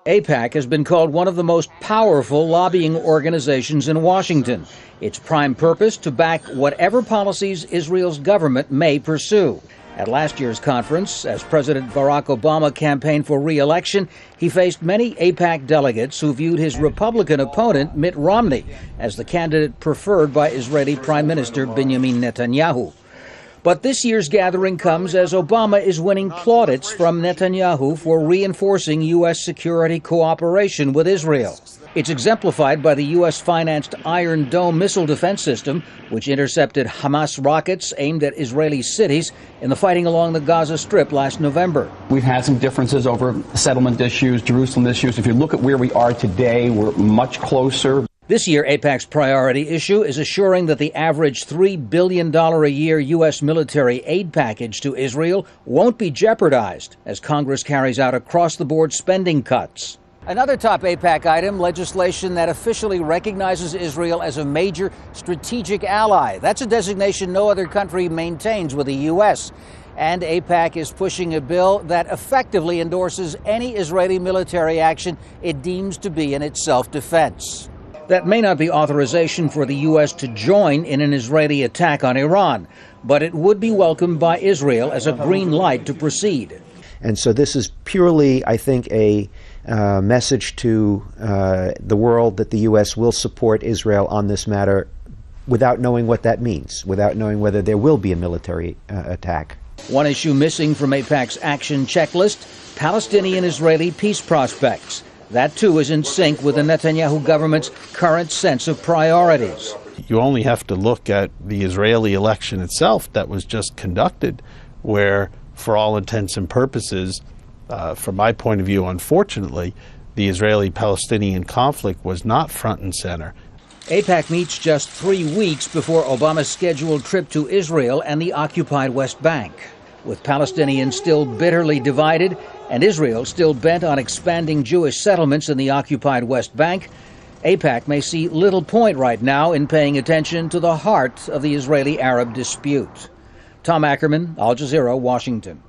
AIPAC has been called one of the most powerful lobbying organizations in Washington. Its prime purpose to back whatever policies Israel's government may pursue. At last year's conference, as President Barack Obama campaigned for re-election, he faced many AIPAC delegates who viewed his Republican opponent, Mitt Romney, as the candidate preferred by Israeli Prime Minister Benjamin Netanyahu. But this year's gathering comes as Obama is winning plaudits from Netanyahu for reinforcing U.S. security cooperation with Israel. It's exemplified by the U.S.-financed Iron Dome missile defense system, which intercepted Hamas rockets aimed at Israeli cities in the fighting along the Gaza Strip last November. We've had some differences over settlement issues, Jerusalem issues. If you look at where we are today, we're much closer. This year, AIPAC's priority issue is assuring that the average $3 billion a year U.S. military aid package to Israel won't be jeopardized as Congress carries out across-the-board spending cuts. Another top AIPAC item, legislation that officially recognizes Israel as a major strategic ally. That's a designation no other country maintains with the U.S. And AIPAC is pushing a bill that effectively endorses any Israeli military action it deems to be in its self-defense. That may not be authorization for the U.S. to join in an Israeli attack on Iran, but it would be welcomed by Israel as a green light to proceed. And so this is purely, I think, a message to the world that the U.S. will support Israel on this matter without knowing what that means, without knowing whether there will be a military attack. One issue missing from AIPAC's action checklist, Palestinian-Israeli peace prospects. That, too, is in sync with the Netanyahu government's current sense of priorities. You only have to look at the Israeli election itself that was just conducted, where, for all intents and purposes, from my point of view, unfortunately, the Israeli-Palestinian conflict was not front and center. AIPAC meets just 3 weeks before Obama's scheduled trip to Israel and the occupied West Bank. With Palestinians still bitterly divided and Israel still bent on expanding Jewish settlements in the occupied West Bank, AIPAC may see little point right now in paying attention to the heart of the Israeli-Arab dispute. Tom Ackerman, Al Jazeera, Washington.